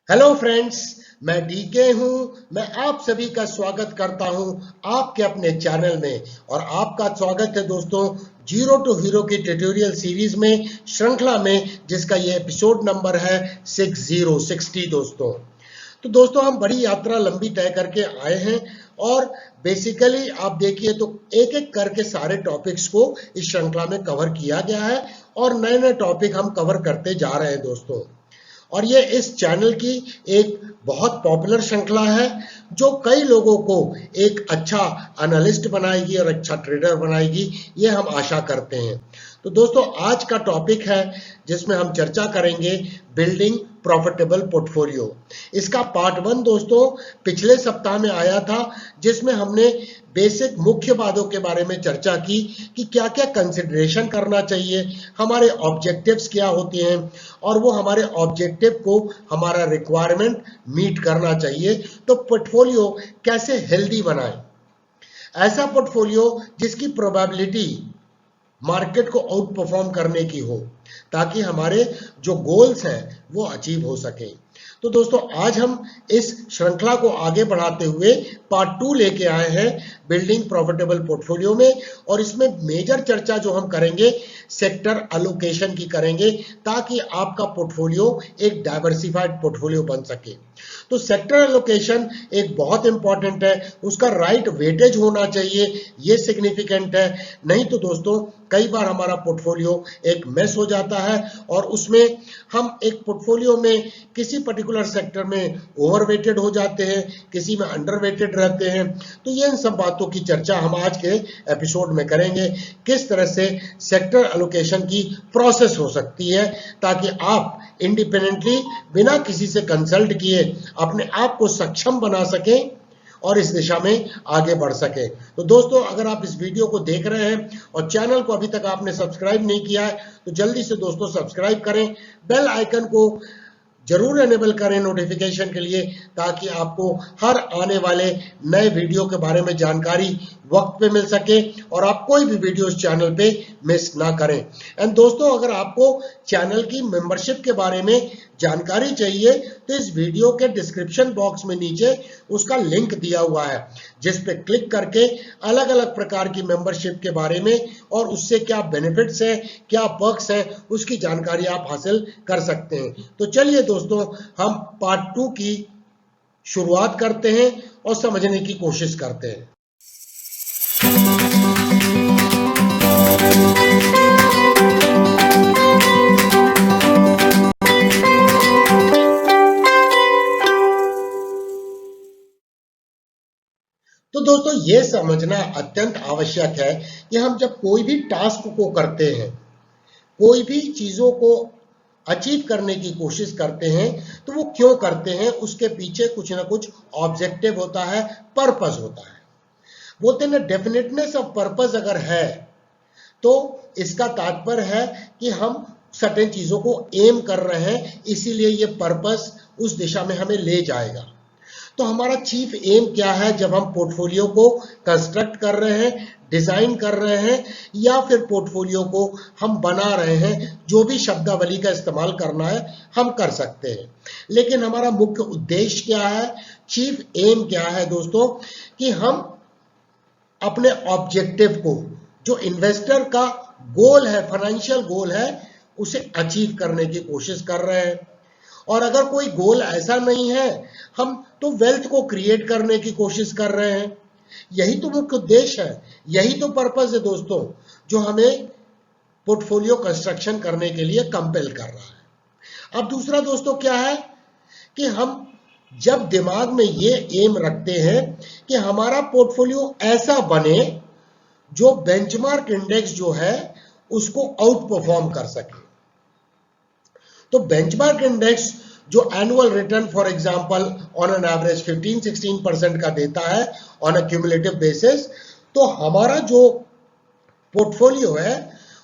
Hello friends, मैं DK हूं। मैं आप सभी का स्वागत करता हूं आपके अपने चैनल में। और आपका स्वागत है दोस्तों जीरो टू हीरो की ट्यूटोरियल सीरीज में, श्रृंखला में, जिसका ये एपिसोड नंबर है 60 दोस्तों। तो दोस्तों हम बड़ी यात्रा लंबी तय करके आए हैं और बेसिकली आप देखिए तो एक एक करके सारे टॉपिक्स को इस श्रृंखला में कवर किया गया है और नए नए टॉपिक हम कवर करते जा रहे हैं दोस्तों। और ये इस चैनल की एक बहुत पॉपुलर श्रृंखला है जो कई लोगों को एक अच्छा एनालिस्ट बनाएगी और अच्छा ट्रेडर बनाएगी, ये हम आशा करते हैं। तो दोस्तों आज का टॉपिक है जिसमें हम चर्चा करेंगे बिल्डिंग प्रॉफिटेबल पोर्टफोलियो। इसका पार्ट 1 दोस्तों पिछले सप्ताह में आया था, जिसमें हमने बेसिक मुख्य बातों के बारे में चर्चा की कि क्या क्या कंसिडरेशन करना चाहिए, हमारे ऑब्जेक्टिव्स क्या होते हैं और वो हमारे ऑब्जेक्टिव को हमारा रिक्वायरमेंट मीट करना चाहिए। तो पोर्टफोलियो कैसे हेल्दी बनाएं, ऐसा पोर्टफोलियो जिसकी प्रोबेबिलिटी मार्केट को आउट परफॉर्म करने की हो, ताकि हमारे जो गोल्स हैं वो अचीव हो सके। तो दोस्तों आज हम इस श्रृंखला को आगे बढ़ाते हुए पार्ट 2 लेके आए हैं बिल्डिंग प्रॉफिटेबल पोर्टफोलियो में। और इसमें मेजर चर्चा जो हम करेंगे सेक्टर एलोकेशन की करेंगे, ताकि आपका पोर्टफोलियो एक डाइवर्सिफाइड पोर्टफोलियो बन सके। तो सेक्टर एलोकेशन एक बहुत इंपॉर्टेंट है, उसका राइट वेटेज होना चाहिए, ये सिग्निफिकेंट है। नहीं तो दोस्तों कई बार हमारा पोर्टफोलियो एक मेस हो जाता है और उसमें हम एक पोर्टफोलियो में किसी पर्टिकुलर सेक्टर में ओवरवेटेड हो जाते हैं, किसी में अंडरवेटेड रहते हैं। तो ये इन सब बातों की चर्चा हम आज के एपिसोड में करेंगे, किस तरह से सेक्टर एलोकेशन की प्रोसेस हो सकती है, ताकि आप इंडिपेंडेंटली बिना किसी से कंसल्ट किए अपने आप को सक्षम बना सकें और इस दिशा में आगे बढ़ सके। तो दोस्तों अगर आप इस वीडियो को देख रहे हैं और चैनल को अभी तक आपने सब्सक्राइब नहीं किया है तो जल्दी से दोस्तों सब्सक्राइब करें, बेल आइकन को जरूर एनेबल करें नोटिफिकेशन के लिए, ताकि आपको हर आने वाले नए वीडियो के बारे में जानकारी वक्त पे मिल सके और आप कोई भी वीडियो इस चैनल पे मिस ना करें। एंड दोस्तों अगर आपको चैनल की मेंबरशिप के बारे में जानकारी चाहिए तो इस वीडियो के डिस्क्रिप्शन बॉक्स में नीचे उसका लिंक दिया हुआ है, जिस पे क्लिक करके अलग अलग प्रकार की मेंबरशिप के बारे में और उससे क्या बेनिफिट्स हैं, क्या पर्क्स हैं, उसकी जानकारी आप हासिल कर सकते हैं। तो चलिए दोस्तों हम पार्ट 2 की शुरुआत करते हैं और समझने की कोशिश करते हैं। तो दोस्तों ये समझना अत्यंत आवश्यक है कि हम जब कोई भी टास्क को करते हैं, कोई भी चीजों को अचीव करने की कोशिश करते हैं, तो वो क्यों करते हैं, उसके पीछे कुछ ना कुछ ऑब्जेक्टिव होता है, पर्पस होता है। बोलते हैं ना, डेफिनेटनेस ऑफ पर्पस अगर है तो इसका तात्पर्य है कि हम सर्टेन चीजों को एम कर रहे हैं, इसीलिए ये पर्पस उस दिशा में हमें ले जाएगा। तो हमारा चीफ एम क्या है जब हम पोर्टफोलियो को कंस्ट्रक्ट कर रहे हैं, डिजाइन कर रहे हैं, या फिर पोर्टफोलियो को हम बना रहे हैं, जो भी शब्दावली का इस्तेमाल करना है हम कर सकते हैं। लेकिन हमारा मुख्य उद्देश्य क्या है, चीफ एम क्या है दोस्तों, कि हम अपने ऑब्जेक्टिव को, जो इन्वेस्टर का गोल है, फाइनेंशियल गोल है, उसे अचीव करने की कोशिश कर रहे हैं। और अगर कोई गोल ऐसा नहीं है, हम तो वेल्थ को क्रिएट करने की कोशिश कर रहे हैं। यही तो मुख्य उद्देश्य है, यही तो पर्पस है दोस्तों, जो हमें पोर्टफोलियो कंस्ट्रक्शन करने के लिए कंपेल कर रहा है। अब दूसरा दोस्तों क्या है कि हम जब दिमाग में ये एम रखते हैं कि हमारा पोर्टफोलियो ऐसा बने जो बेंचमार्क इंडेक्स जो है उसको आउट परफॉर्म कर सके। तो बेंचमार्क इंडेक्स जो annual return for example on an average 15-16% का देता है ऑन अ क्यूमुलेटिव बेसिस, तो हमारा जो पोर्टफोलियो है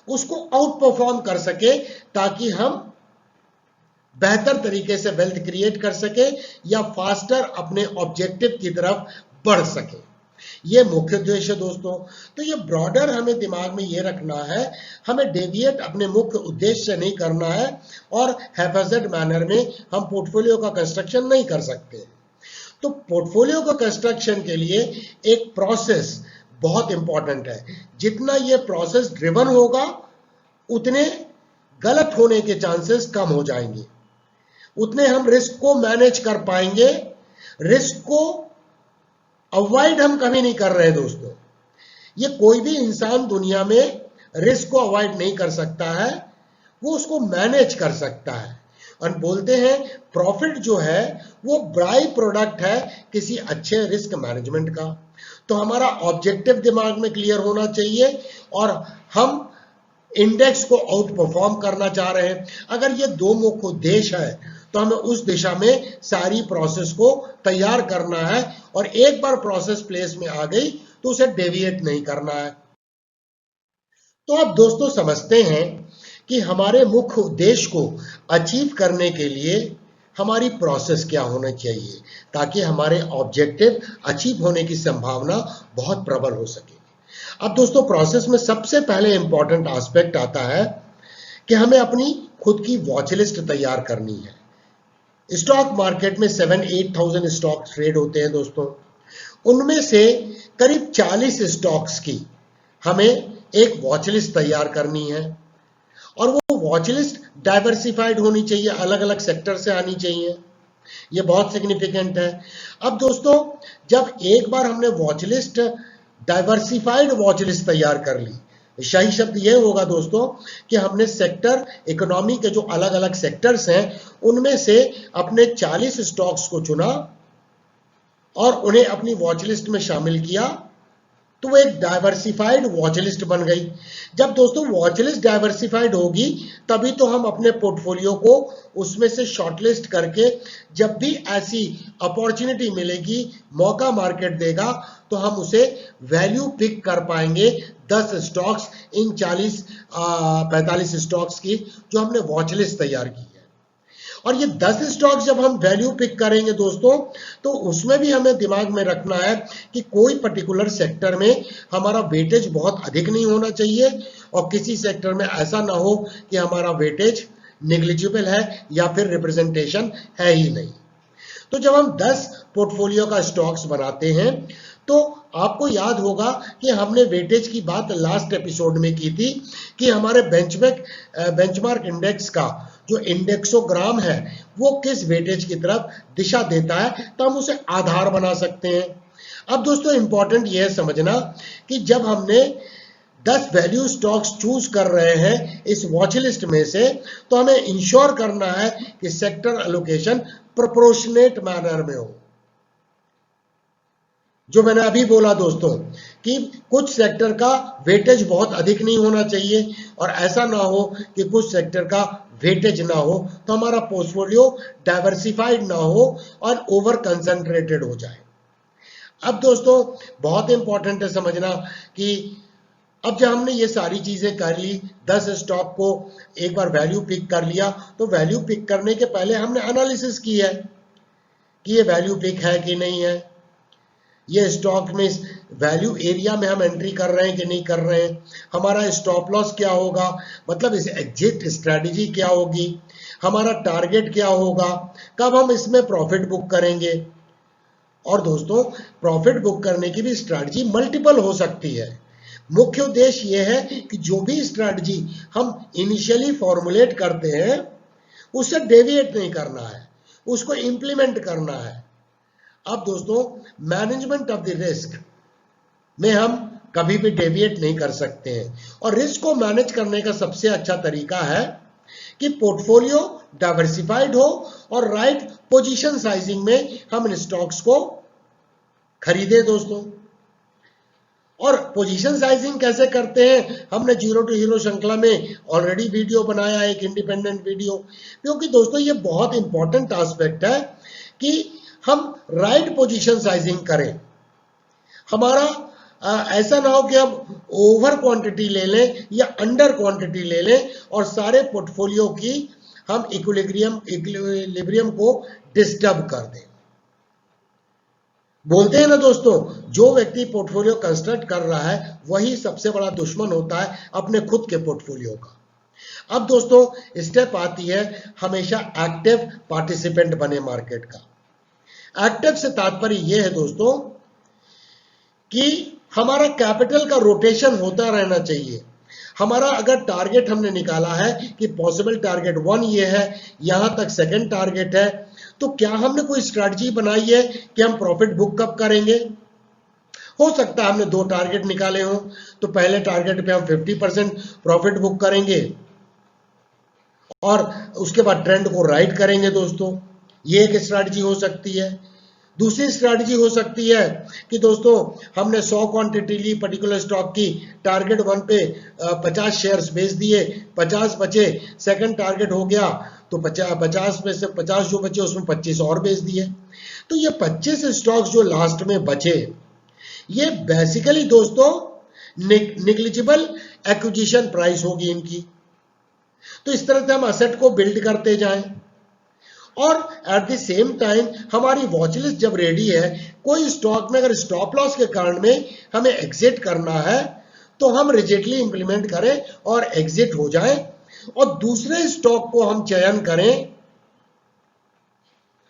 उसको आउट परफॉर्म कर सके, ताकि हम बेहतर तरीके से वेल्थ क्रिएट कर सके या फास्टर अपने ऑब्जेक्टिव की तरफ बढ़ सके। ये मुख्य उद्देश्य है दोस्तों। तो ये ब्रॉडर हमें दिमाग में ये रखना है, हमें डेविएट अपने मुख्य उद्देश्य से नहीं करना है और हैफेजेड मैनर में हम पोर्टफोलियो का कंस्ट्रक्शन नहीं कर सकते। तो पोर्टफोलियो का कंस्ट्रक्शन के लिए एक प्रोसेस बहुत इंपॉर्टेंट है। जितना ये प्रोसेस ड्रिवन होगा उतने गलत होने के चांसेस कम हो जाएंगे, उतने हम रिस्क को मैनेज कर पाएंगे। रिस्क को अवॉइड हम कभी नहीं कर रहे दोस्तों। ये कोई भी इंसान दुनिया में रिस्क को अवॉइड नहीं कर सकता है, वो उसको मैनेज कर सकता है। और बोलते हैं प्रॉफिट जो है वो बाई प्रोडक्ट है किसी अच्छे रिस्क मैनेजमेंट का। तो हमारा ऑब्जेक्टिव दिमाग में क्लियर होना चाहिए और हम इंडेक्स को आउट परफॉर्म करना चाह रहे हैं। अगर ये दो मुख्य उद्देश्य है तो हमें उस दिशा में सारी प्रोसेस को तैयार करना है और एक बार प्रोसेस प्लेस में आ गई तो उसे डेविएट नहीं करना है। तो अब दोस्तों समझते हैं कि हमारे मुख्य उद्देश्य को अचीव करने के लिए हमारी प्रोसेस क्या होना चाहिए ताकि हमारे ऑब्जेक्टिव अचीव होने की संभावना बहुत प्रबल हो सके। अब दोस्तों प्रोसेस में सबसे पहले इंपॉर्टेंट एस्पेक्ट आता है कि हमें अपनी खुद की वॉच लिस्ट तैयार करनी है। स्टॉक मार्केट में 7-8,000 स्टॉक ट्रेड होते हैं दोस्तों। उनमें से करीब 40 स्टॉक्स की हमें एक वॉच लिस्ट तैयार करनी है और वो वॉच लिस्ट डाइवर्सिफाइड होनी चाहिए, अलग अलग सेक्टर से आनी चाहिए। ये बहुत सिग्निफिकेंट है। अब दोस्तों जब एक बार हमने watch list diversified watch list तैयार कर ली, सही शब्द यह होगा दोस्तों कि हमने सेक्टर इकोनॉमी के जो अलग अलग सेक्टर्स हैं उनमें से अपने 40 स्टॉक्स को चुना और उन्हें अपनी वॉच लिस्ट में शामिल किया, तो वो एक डाइवर्सिफाइड वॉच लिस्ट बन गई। जब दोस्तों वॉच लिस्ट डाइवर्सिफाइड होगी तभी तो हम अपने पोर्टफोलियो को उसमें से शॉर्टलिस्ट करके जब भी ऐसी अपॉर्चुनिटी मिलेगी, मौका मार्केट देगा, तो हम उसे वैल्यू पिक कर पाएंगे 10 स्टॉक्स इन 45 स्टॉक्स की जो हमने वॉच लिस्ट तैयार की है। और ये 10 स्टॉक्स जब हम वैल्यू पिक करेंगे दोस्तों तो उसमें भी हमें दिमाग में रखना है कि कोई पर्टिकुलर सेक्टर में हमारा वेटेज बहुत अधिक नहीं होना चाहिए और किसी सेक्टर में ऐसा ना हो कि हमारा वेटेज नेग्लिजिबल है या फिर रिप्रेजेंटेशन है ही नहीं। तो जब हम 10 पोर्टफोलियो का स्टॉक्स बनाते हैं तो आपको याद होगा कि हमने वेटेज की बात लास्ट एपिसोड में की थी कि हमारे बेंचमार्क इंडेक्स का जो इंडेक्सोग्राम है वो किस वेटेज की तरफ दिशा देता है, तो हम उसे आधार बना सकते हैं। अब दोस्तों इंपॉर्टेंट यह है समझना कि जब हमने 10 वैल्यू स्टॉक्स चूज कर रहे हैं इस वॉच लिस्ट में से, तो हमें इंश्योर करना है कि सेक्टर एलोकेशन प्रोपोर्शनेट मैनर में हो। जो मैंने अभी बोला दोस्तों कि कुछ सेक्टर का वेटेज बहुत अधिक नहीं होना चाहिए और ऐसा ना हो कि कुछ सेक्टर का वेटेज ना हो, तो हमारा पोर्टफोलियो डाइवर्सिफाइड ना हो और ओवर कंसंट्रेटेड हो जाए। अब दोस्तों बहुत इंपॉर्टेंट है समझना कि अब जब हमने ये सारी चीजें कर ली, 10 स्टॉक को एक बार वैल्यू पिक कर लिया, तो वैल्यू पिक करने के पहले हमने एनालिसिस की है कि ये वैल्यू पिक है कि नहीं है, ये स्टॉक में वैल्यू एरिया में हम एंट्री कर रहे हैं कि नहीं कर रहे हैं, हमारा स्टॉप लॉस क्या होगा, मतलब इस एग्जिट स्ट्रेटजी क्या होगी, हमारा टारगेट क्या होगा, कब हम इसमें प्रॉफिट बुक करेंगे। और दोस्तों प्रॉफिट बुक करने की भी स्ट्रेटजी मल्टीपल हो सकती है। मुख्य उद्देश्य यह है कि जो भी स्ट्रेटजी हम इनिशियली फॉर्मुलेट करते हैं उससे डेविएट नहीं करना है, उसको इंप्लीमेंट करना है। अब दोस्तों मैनेजमेंट ऑफ द रिस्क में हम कभी भी डेविएट नहीं कर सकते हैं और रिस्क को मैनेज करने का सबसे अच्छा तरीका है कि पोर्टफोलियो डाइवर्सिफाइड हो और राइट पोजीशन साइजिंग में हम इन स्टॉक्स को खरीदें दोस्तों। और पोजीशन साइजिंग कैसे करते हैं, हमने जीरो टू हीरो श्रृंखला में ऑलरेडी वीडियो बनाया है, एक इंडिपेंडेंट वीडियो, क्योंकि दोस्तों ये बहुत इंपॉर्टेंट एस्पेक्ट है कि हम राइट पोजीशन साइजिंग करें। हमारा ऐसा ना हो कि हम ओवर क्वांटिटी ले लें या अंडर क्वांटिटी ले लें और सारे पोर्टफोलियो की हम इक्विलिब्रियम को डिस्टर्ब कर दें। बोलते हैं ना दोस्तों, जो व्यक्ति पोर्टफोलियो कंस्ट्रक्ट कर रहा है वही सबसे बड़ा दुश्मन होता है अपने खुद के पोर्टफोलियो का। अब दोस्तों स्टेप आती है हमेशा एक्टिव पार्टिसिपेंट बने मार्केट का। एक्टिव से तात्पर्य यह है दोस्तों कि हमारा कैपिटल का रोटेशन होता रहना चाहिए। हमारा अगर टारगेट हमने निकाला है कि पॉसिबल टारगेट 1 ये है, यहां तक सेकंड टारगेट है, तो क्या हमने कोई स्ट्रैटेजी बनाई है कि हम प्रॉफिट बुक कब करेंगे? हो सकता है हमने 2 टारगेट निकाले हो, तो पहले टारगेट पे हम 50% प्रॉफिट बुक करेंगे और उसके बाद ट्रेंड को राइड करेंगे दोस्तों, ये एक स्ट्रैटेजी हो सकती है। दूसरी स्ट्रैटेजी हो सकती है कि दोस्तों हमने 100 क्वांटिटी ली पर्टिकुलर स्टॉक की, टारगेट 1 पे 50 शेयर्स बेच दिए, 50 बचे, सेकंड टारगेट हो गया तो 50 में से 50 जो बचे उसमें 25 और बेच दिए। तो ये 25 स्टॉक्स जो लास्ट में बचे, ये बेसिकली दोस्तों निग्लिजिबल एक्विजिशन प्राइस होगी इनकी। तो इस तरह से हम असेट को बिल्ड करते जाएं और एट द सेम टाइम हमारी वॉचलिस्ट जब रेडी है, कोई स्टॉक में अगर स्टॉप लॉस के कारण में हमें एग्जिट करना है तो हम रिजिडली इंप्लीमेंट करें और एग्जिट हो जाएं और दूसरे स्टॉक को हम चयन करें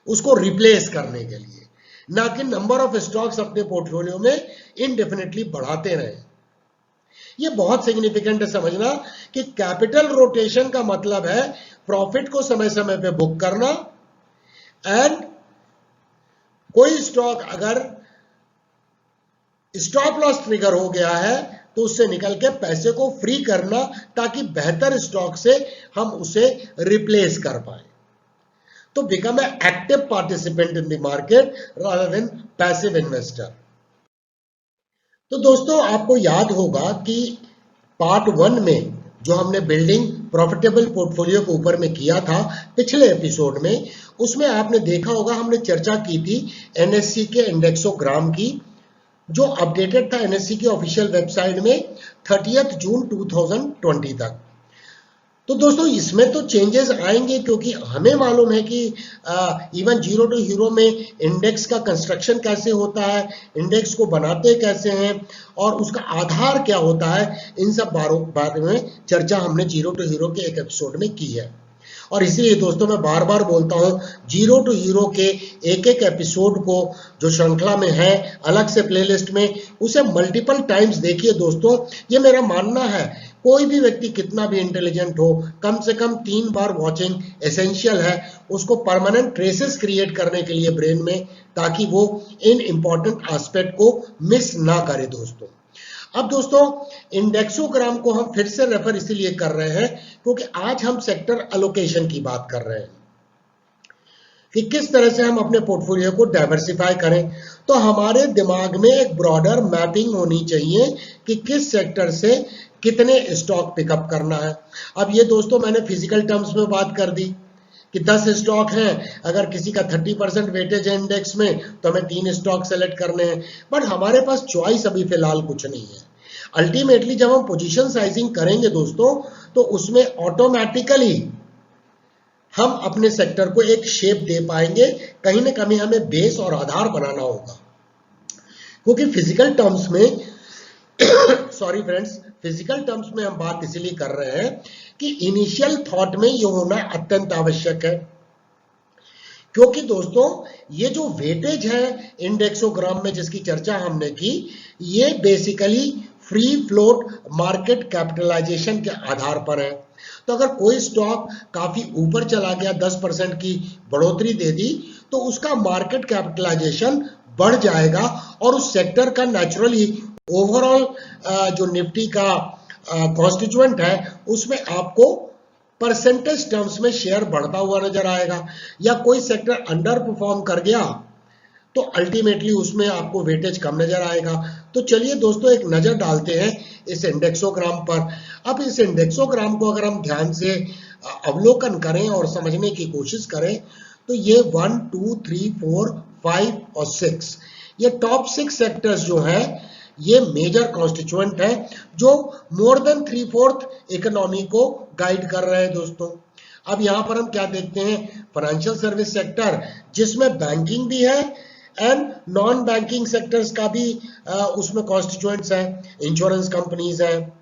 उसको रिप्लेस करने के लिए, ना कि नंबर ऑफ स्टॉक्स अपने पोर्टफोलियो में इनडेफिनेटली बढ़ाते रहें। ये बहुत सिग्निफिकेंट है समझना कि कैपिटल रोटेशन का मतलब है प्रॉफिट को समय समय पे बुक करना एंड कोई स्टॉक अगर स्टॉप लॉस ट्रिगर हो गया है तो उससे निकल के पैसे को फ्री करना ताकि बेहतर स्टॉक से हम उसे रिप्लेस कर पाए। तो become a active participant in the market rather than passive investor. तो दोस्तों आपको याद होगा कि पार्ट 1 में जो हमने बिल्डिंग प्रॉफिटेबल पोर्टफोलियो के ऊपर में किया था पिछले एपिसोड में, उसमें आपने देखा होगा हमने चर्चा की थी एनएससी के इंडेक्सोग्राम की, जो अपडेटेड था एनएससी की ऑफिशियल वेबसाइट में 30 जून 2020 तक। तो दोस्तों इसमें तो चेंजेस आएंगे क्योंकि हमें मालूम है कि इवन जीरो टू हीरो में इंडेक्स का कंस्ट्रक्शन कैसे होता है, इंडेक्स को बनाते कैसे हैं और उसका आधार क्या होता है, इन सब बारे में चर्चा हमने जीरो टू हीरो के एक एपिसोड में की है। और इसीलिए दोस्तों मैं बार बार बोलता हूं जीरो टू हीरो के एक एक एपिसोड को जो श्रृंखला में है अलग से प्लेलिस्ट में, उसे मल्टीपल टाइम्स देखिए दोस्तों। ये मेरा मानना है कोई भी व्यक्ति कितना भी इंटेलिजेंट हो, कम से कम 3 बार वॉचिंग एसेंशियल है उसको परमानेंट ट्रेसेस क्रिएट करने के लिए ब्रेन में, ताकि वो इन इंपॉर्टेंट एस्पेक्ट को मिस ना करे दोस्तों। अब दोस्तों इंडेक्सोग्राम को हम फिर से रेफर इसीलिए कर रहे हैं क्योंकि आज हम सेक्टर एलोकेशन की बात कर रहे हैं कि किस तरह से हम अपने पोर्टफोलियो को डाइवर्सिफाई करें। तो हमारे दिमाग में एक ब्रॉडर मैपिंग होनी चाहिए कि किस सेक्टर से कितने स्टॉक पिकअप करना है। अब ये दोस्तों मैंने फिजिकल टर्म्स में बात कर दी कि 10 स्टॉक हैं, अगर किसी का 30% वेटेज है इंडेक्स में तो हमें 3 स्टॉक सेलेक्ट करने हैं, बट हमारे पास चॉइस अभी फिलहाल कुछ नहीं है। अल्टीमेटली जब हम पोजीशन साइजिंग करेंगे दोस्तों तो उसमें ऑटोमेटिकली हम अपने सेक्टर को एक शेप दे पाएंगे, कहीं ना कहीं हमें बेस और आधार बनाना होगा। क्योंकि फिजिकल टर्म्स में सॉरी फ्रेंड्स, फिजिकल टर्म्स में हम बात इसलिए कर रहे हैं कि इनिशियल थॉट में ये होना अत्यंत आवश्यक है। क्योंकि दोस्तों ये जो वेटेज है इंडेक्सोग्राम में जिसकी चर्चा हमने की, ये basically free float market capitalisation के आधार पर है। तो अगर कोई स्टॉक काफी ऊपर चला गया, 10% की बढ़ोतरी दे दी, तो उसका मार्केट कैपिटलाइजेशन बढ़ जाएगा और उस सेक्टर का नेचुरली ओवरऑल जो निफ्टी का कॉन्स्टिट्यूएंट है उसमें आपको परसेंटेज टर्म्स में शेयर बढ़ता हुआ नजर आएगा। या कोई सेक्टर अंडर परफॉर्म कर गया तो अल्टीमेटली उसमें आपको वेटेज कम नजर आएगा। तो चलिए दोस्तों एक नजर डालते हैं इस इंडेक्सोग्राम पर। अब इस इंडेक्सोग्राम को अगर हम ध्यान से अवलोकन करें और समझने की कोशिश करें तो ये 1, 2, 3, 4, 5 और 6 ये टॉप 6 सेक्टर्स जो हैं ये मेजर कॉन्स्टिट्यूएंट है जो मोर देन 3/4 इकोनॉमी को गाइड कर रहे हैं दोस्तों। अब यहां पर हम क्या देखते हैं, फाइनेंशियल सर्विस सेक्टर जिसमें बैंकिंग भी है एंड नॉन बैंकिंग सेक्टर्स का भी उसमें कॉन्स्टिट्यूएंट्स हैं, इंश्योरेंस कंपनीज हैं,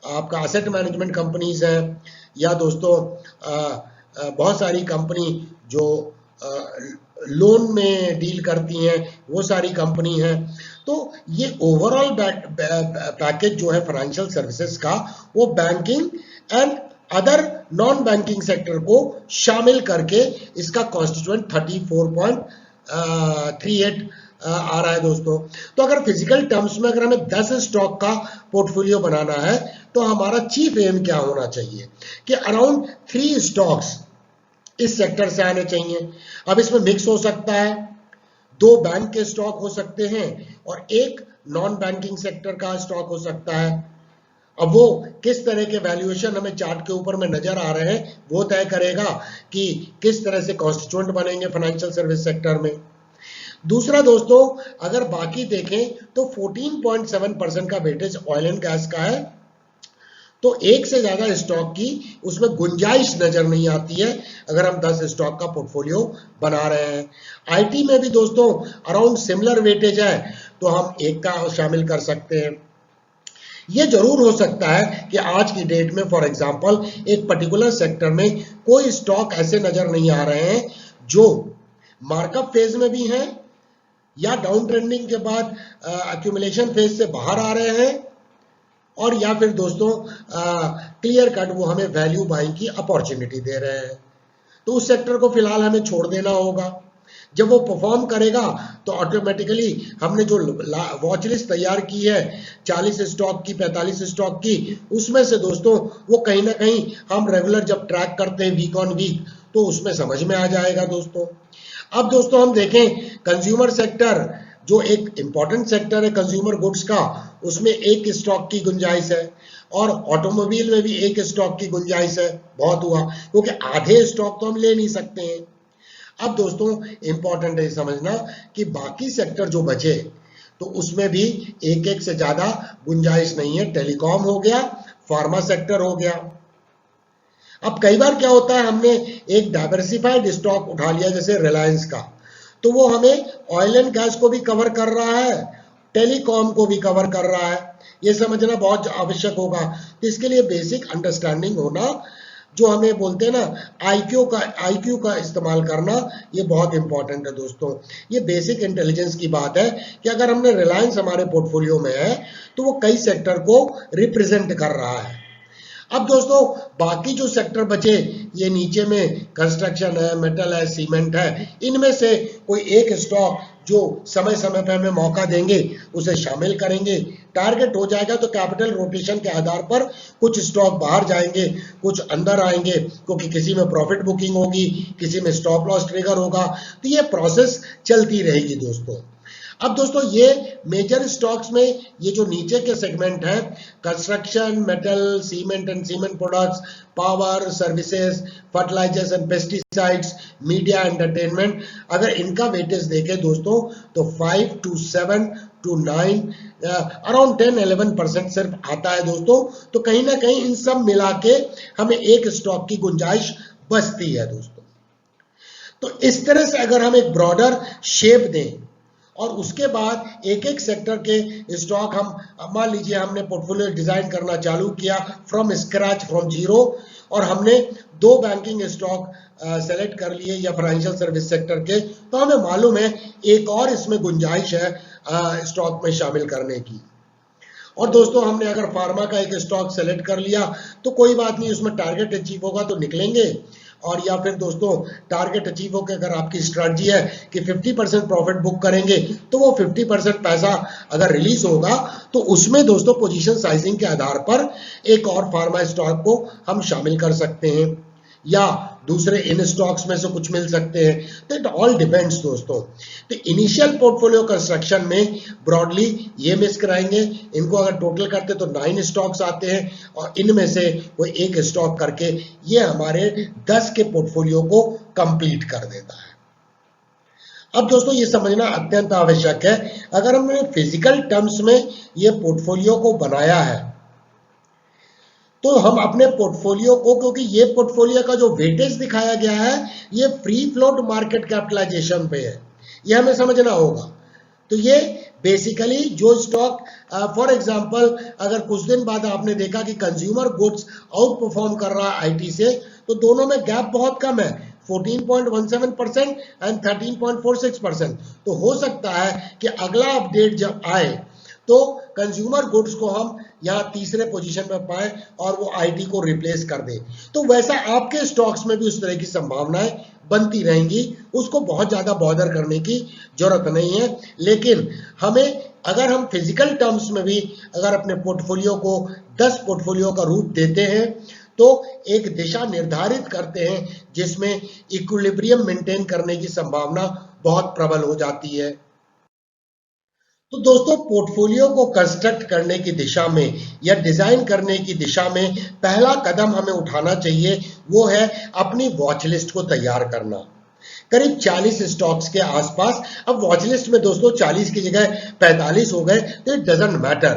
आपका असेट मैनेजमेंट कंपनीज हैं, या दोस्तों बहुत सारी कंपनी जो लोन में डील करती हैं, वो सारी कंपनी हैं। तो ये ओवरऑल पैकेज जो है फाइनेंशियल सर्विसेज का, वो banking and other non banking sector को शामिल करके इसका कॉन्स्टिट्यूएंट 34.38 आ रहा है दोस्तों। तो अगर फिजिकल टर्म्स में अगर हमें 10 स्टॉक का पोर्टफोलियो बनाना है तो हमारा चीफ एम क्या होना चाहिए कि अराउंड 3 स्टॉक्स इस सेक्टर से आने चाहिए। अब इसमें मिक्स हो सकता है, 2 बैंक के स्टॉक हो सकते हैं और 1 नॉन बैंकिंग सेक्टर का स्टॉक हो सकता है। अब वो किस तरह के वैल्यूएशन हमें चार्ट के ऊपर में नजर आ रहे हैं वो तय करेगा कि किस तरह से कॉन्स्टिट्यूएंट बनेंगे फाइनेंशियल सर्विस सेक्टर में। दूसरा दोस्तों, अगर बाकी देखें तो 14.7% का वेटेज ऑयल एंड गैस का है, तो एक से ज्यादा स्टॉक की उसमें गुंजाइश नजर नहीं आती है अगर हम 10 स्टॉक का पोर्टफोलियो बना रहे हैं। आईटी में भी दोस्तों अराउंड सिमिलर वेटेज है, तो हम एक का शामिल कर सकते हैं। ये जरूर हो सकता है कि आज की डेट में फॉर एग्जांपल एक पर्टिकुलर सेक्टर में कोई स्टॉक ऐसे नजर नहीं आ रहे हैं जो मार्कअप फेज में भी हैं या डाउन ट्रेंडिंग के बाद एक्यूमुलेशन फेज से बाहर आ रहे हैं, और या फिर दोस्तों क्लियर कट वो हमें वैल्यू बाइंग की अपॉर्चुनिटी दे रहे हैं। तो उस सेक्टर को फिलहाल हमें छोड़ देना होगा। जब वो परफॉर्म करेगा तो ऑटोमेटिकली हमने जो वॉच लिस्ट तैयार की है 40 स्टॉक की, 45 स्टॉक की, उसमें से दोस्तों वो कहीं ना कहीं हम रेगुलर जब ट्रैक करते हैं वीक ऑन वीक तो उसमें समझ में आ जाएगा दोस्तों। अब दोस्तों हम देखें कंज्यूमर सेक्टर जो एक इंपॉर्टेंट सेक्टर है कंज्यूमर गुड्स का, उसमें 1 स्टॉक की गुंजाइश है, और ऑटोमोबाइल में भी 1 स्टॉक की गुंजाइश है। बहुत हुआ, क्योंकि आधे स्टॉक तो हम ले नहीं सकते हैं। अब दोस्तों इंपॉर्टेंट है समझना कि बाकी सेक्टर जो बचे तो उसमें भी 1 से ज्यादा गुंजाइश नहीं है। टेलीकॉम हो गया, फार्मा सेक्टर हो गया। अब कई बार क्या होता है, हमने एक डाइवर्सिफाइड स्टॉक उठा लिया जैसे रिलायंस का, तो वो हमें ऑयल एंड गैस को भी कवर कर रहा है, टेलीकॉम को भी कवर कर रहा है। ये समझना बहुत आवश्यक होगा। तो इसके लिए बेसिक अंडरस्टैंडिंग होना, जो हमें बोलते हैं ना आईक्यू का इस्तेमाल करना, ये बहुत इंपॉर्टेंट है दोस्तों। ये बेसिक इंटेलिजेंस की बात है कि अगर हमने रिलायंस हमारे पोर्टफोलियो में है तो वो कई सेक्टर को रिप्रेजेंट कर रहा है। अब दोस्तों बाकी जो सेक्टर बचे, ये नीचे में कंस्ट्रक्शन है, मेटल है, सीमेंट है, इनमें से कोई एक स्टॉक जो समय समय पर हमें मौका देंगे उसे शामिल करेंगे। टारगेट हो जाएगा तो कैपिटल रोटेशन के आधार पर कुछ स्टॉक बाहर जाएंगे, कुछ अंदर आएंगे, क्योंकि किसी में प्रॉफिट बुकिंग होगी, किसी में स्टॉप लॉस ट्रिगर होगा। तो ये प्रोसेस चलती रहेगी दोस्तों। अब दोस्तों ये मेजर स्टॉक्स में ये जो नीचे के सेगमेंट हैं, construction, metal, cement and cement products, power, services, fertilisers and pesticides, media, entertainment, अगर इनका वेटेज देखें दोस्तों तो 5 to 7 to 9 अराउंड 10-11% सिर्फ आता है दोस्तों। तो कहीं ना कहीं इन सब मिला के हमें एक स्टॉक की गुंजाइश बचती है दोस्तों। तो इस तरह से अगर हम एक ब्रॉडर शेप दें और उसके बाद एक एक सेक्टर के स्टॉक हम मान लीजिए हमने पोर्टफोलियो डिजाइन करना चालू किया फ्रॉम स्क्रैच, फ्रॉम जीरो, और हमने 2 बैंकिंग स्टॉक सेलेक्ट कर लिए या फाइनेंशियल सर्विस सेक्टर के, तो हमें मालूम है एक और इसमें गुंजाइश है स्टॉक में शामिल करने की। और दोस्तों हमने अगर फार्मा का एक स्टॉक सेलेक्ट कर लिया तो कोई बात नहीं, उसमें टारगेट अचीव होगा तो निकलेंगे, और या फिर दोस्तों टारगेट अचीव होकर अगर आपकी स्ट्रेटजी है कि 50% प्रॉफिट बुक करेंगे तो वो 50% पैसा अगर रिलीज होगा तो उसमें दोस्तों पोजीशन साइजिंग के आधार पर एक और फार्मा स्टॉक को हम शामिल कर सकते हैं या दूसरे इन स्टॉक्स में से कुछ मिल सकते हैं। तो इट ऑल डिपेंड्स दोस्तों। तो इनिशियल पोर्टफोलियो कंस्ट्रक्शन में ब्रॉडली ये मिस कराएंगे, इनको अगर टोटल करते तो 9 स्टॉक्स आते हैं और इनमें से कोई एक स्टॉक करके ये हमारे 10 के पोर्टफोलियो को कंप्लीट कर देता है। अब दोस्तों ये समझना अत्यंत आवश्यक है, अगर हमने फिजिकल टर्म्स में ये पोर्टफोलियो को बनाया है तो हम अपने पोर्टफोलियो को, क्योंकि ये पोर्टफोलियो का जो वेटेज दिखाया गया है ये फ्री फ्लोट मार्केट कैपिटलाइजेशन पे है, यह हमें समझना होगा। तो ये बेसिकली जो स्टॉक फॉर एग्जांपल अगर कुछ दिन बाद आपने देखा कि कंज्यूमर गुड्स आउट परफॉर्म कर रहा है आईटी से, तो दोनों में गैप बहुत कम है, 14.17% एंड 13.46%। तो हो सकता है कि अगला अपडेट जब आए तो कंज्यूमर गुड्स को हम यहाँ तीसरे पोजीशन में पाए और वो आईटी को रिप्लेस कर दे। तो वैसा आपके स्टॉक्स में भी उस तरह की संभावनाएं बनती रहेंगी, उसको बहुत ज्यादा बॉदर करने की जरूरत नहीं है। लेकिन हमें अगर हम फिजिकल टर्म्स में भी अगर अपने पोर्टफोलियो को 10 पोर्टफोलियो का रूप देते हैं तो एक दिशा निर्धारित करते हैं जिसमें इक्विलिब्रियम मेंटेन करने की संभावना बहुत प्रबल हो जाती है। तो दोस्तों, पोर्टफोलियो को कंस्ट्रक्ट करने की दिशा में या डिजाइन करने की दिशा में पहला कदम हमें उठाना चाहिए, वो है अपनी वॉच लिस्ट को तैयार करना। करीब 40 स्टॉक्स के आसपास। अब वॉच लिस्ट में दोस्तों 40 की जगह 45 हो गए तो इट डजंट मैटर,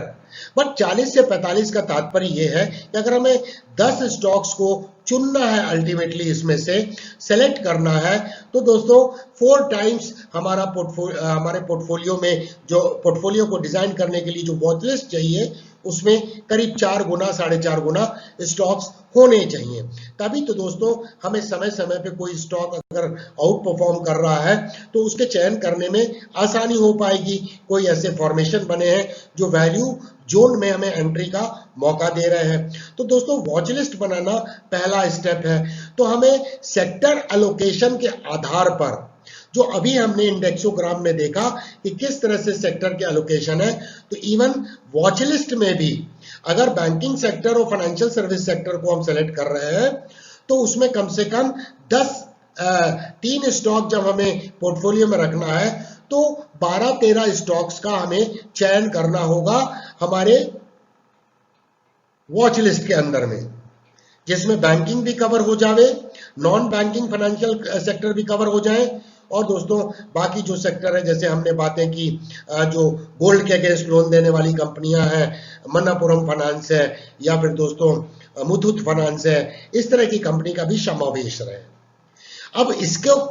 बट 40 से 45 का तात्पर्य यह है कि अगर हमें 10 स्टॉक्स को चुनना है, अल्टीमेटली इसमें से सेलेक्ट करना है, तो दोस्तों 4 टाइम्स हमारे पोर्टफोलियो में जो पोर्टफोलियो को डिजाइन करने के लिए जो वॉच लिस्ट चाहिए उसमें करीब 4 गुना 4.5 गुना स्टॉक्स होने चाहिए। तभी तो दोस्तों हमें समय समय पे कोई स्टॉक अगर आउट परफॉर्म कर रहा है तो उसके चयन करने में आसानी हो पाएगी। कोई ऐसे फॉर्मेशन बने हैं जो वैल्यू जोन में हमें एंट्री का मौका दे रहे हैं। तो दोस्तों वॉच लिस्ट बनाना पहला स्टेप है। तो हमें सेक्टर एलोकेशन के आधार पर, जो अभी हमने इंडेक्सोग्राम में देखा कि किस तरह से सेक्टर के एलोकेशन है, तो इवन वॉच लिस्ट में भी अगर बैंकिंग सेक्टर और फाइनेंशियल सर्विस सेक्टर को हम सेलेक्ट कर रहे हैं तो उसमें कम से कम 3 स्टॉक जब हमें पोर्टफोलियो में रखना है तो 12-13 स्टॉक्स का हमें चयन करना होगा हमारे वॉच लिस्ट के अंदर में, जिसमें बैंकिंग भी कवर हो जाए, नॉन बैंकिंग फाइनेंशियल सेक्टर भी कवर हो जाए, और दोस्तों बाकी जो सेक्टर है जैसे हमने बातें की जो गोल्ड के अगेंस्ट लोन देने वाली कंपनियां हैं, मन्नापुरम फाइनेंस है या फिर दोस्तों मुथूट फाइनेंस है, इस तरह की कंपनी का भी समावेश रहे। अब इसको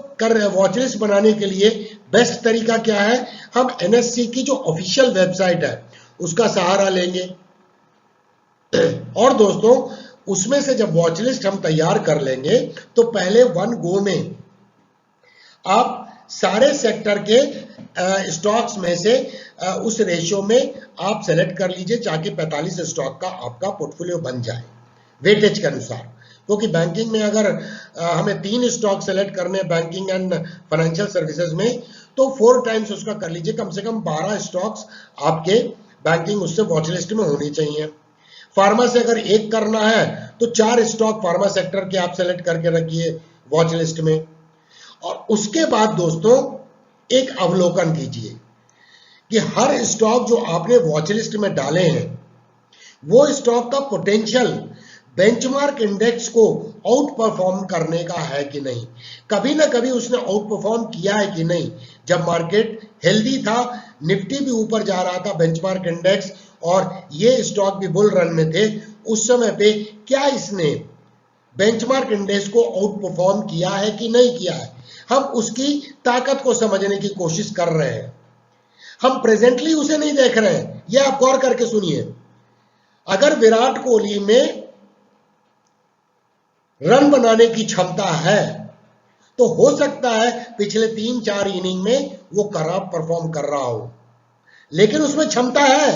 वॉच लिस्ट बनाने के लिए बेस्ट तरीका क्या है, हम एनएससी की जो ऑफिशियल वेबसाइट है उसका सहारा लेंगे और दोस्तों उसमें से जब वॉच लिस्ट हम तैयार कर लेंगे तो पहले 1 गो में आप सारे सेक्टर के स्टॉक्स में से उस रेशियो में आप सेलेक्ट कर लीजिए ताकि 45 स्टॉक का आपका पोर्टफोलियो बन जाए वेटेज के अनुसार। क्योंकि बैंकिंग में अगर हमें 3 स्टॉक सेलेक्ट करने बैंकिंग एंड फाइनेंशियल सर्विसेज में, तो 4 टाइम्स उसका कर लीजिए, कम से कम 12 स्टॉक्स आपके बैंकिंग उससे वॉच लिस्ट में होनी चाहिए। फार्मा से अगर 1 करना है तो 4 स्टॉक फार्मा सेक्टर के आप सेलेक्ट करके रखिए वॉच लिस्ट में। और उसके बाद दोस्तों एक अवलोकन कीजिए कि हर स्टॉक जो आपने वॉच लिस्ट में डाले हैं वो स्टॉक का पोटेंशियल बेंचमार्क इंडेक्स को आउट परफॉर्म करने का है कि नहीं, कभी ना कभी उसने आउट परफॉर्म किया है कि नहीं। जब मार्केट हेल्दी था, निफ्टी भी ऊपर जा रहा था बेंचमार्क इंडेक्स और ये स्टॉक भी बुल रन में थे, उस समय पे क्या इसने बेंचमार्क इंडेक्स को आउट परफॉर्म किया है कि नहीं किया है, हम उसकी ताकत को समझने की कोशिश कर रहे हैं। हम प्रेजेंटली उसे नहीं देख रहे हैं। यह आप गौर करके सुनिए, अगर विराट कोहली में रन बनाने की क्षमता है तो हो सकता है पिछले 3-4 इनिंग में वो खराब परफॉर्म कर रहा हो, लेकिन उसमें क्षमता है।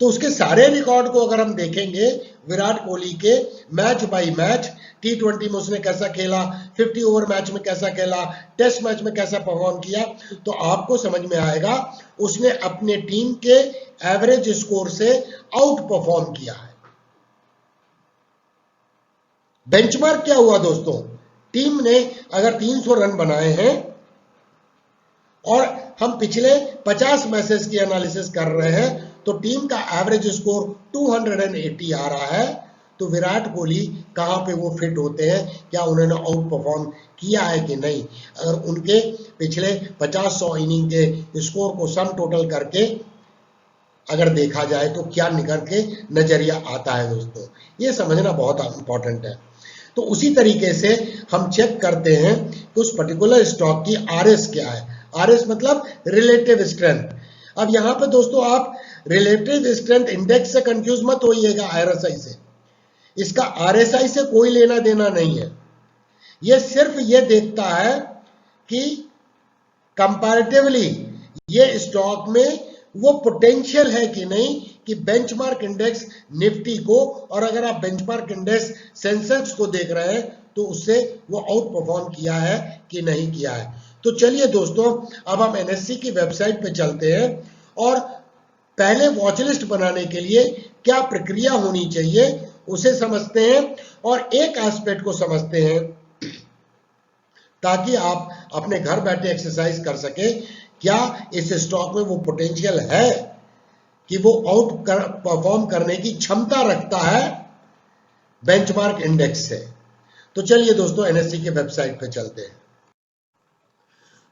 तो उसके सारे रिकॉर्ड को अगर हम देखेंगे विराट कोहली के मैच बाय मैच, T20 में उसने कैसा खेला, 50 ओवर मैच में कैसा खेला, टेस्ट मैच में कैसा परफॉर्म किया, तो आपको समझ में आएगा उसने अपने टीम के एवरेज स्कोर से आउट परफॉर्म किया है। बेंचमार्क क्या हुआ दोस्तों, टीम ने अगर 300 रन बनाए हैं और हम पिछले 50 मैचेस की एनालिसिस कर रहे हैं तो टीम का एवरेज स्कोर 280 आ रहा है, तो विराट कोहली कहां पे वो फिट होते हैं, क्या उन्होंने आउट परफॉर्म किया है कि नहीं। अगर उनके पिछले 50-100 इनिंग के स्कोर को सम टोटल करके अगर देखा जाए तो क्या निकल के नजरिया आता है दोस्तों, ये समझना बहुत इंपॉर्टेंट है। तो उसी तरीके से हम चेक करते हैं कि उस पर्टिकुलर स्टॉक की आरएस क्या है, RS मतलब रिलेटिव स्ट्रेंथ। अब यहां पे दोस्तों आप रिलेटिव स्ट्रेंथ इंडेक्स से कंफ्यूज मत होइएगा RSI से। इसका RSI से कोई लेना देना नहीं है। ये सिर्फ ये देखता है कि कंपैरेटिवली ये स्टॉक में वो पोटेंशियल है कि नहीं कि बेंचमार्क इंडेक्स निफ्टी को, और अगर आप बेंचमार्क इंडेक्स सेंसेक्स को देख रहे हैं तो उससे वो आउट परफॉर्म किया है कि नहीं किया है। तो चलिए दोस्तों, अब हम NSE की वेबसाइट पे चलते हैं और पहले वॉच लिस्ट बनाने के लिए क्या प्रक्रिया होनी चाहिए उसे समझते हैं और एक एस्पेक्ट को समझते हैं ताकि आप अपने घर बैठे एक्सरसाइज कर सके। क्या इस स्टॉक में वो पोटेंशियल है कि वो आउट परफॉर्म करने की क्षमता रखता है बेंचमार्क इंडेक्स से। तो चलिए दोस्तों NSE की वेबसाइट पे चलते हैं।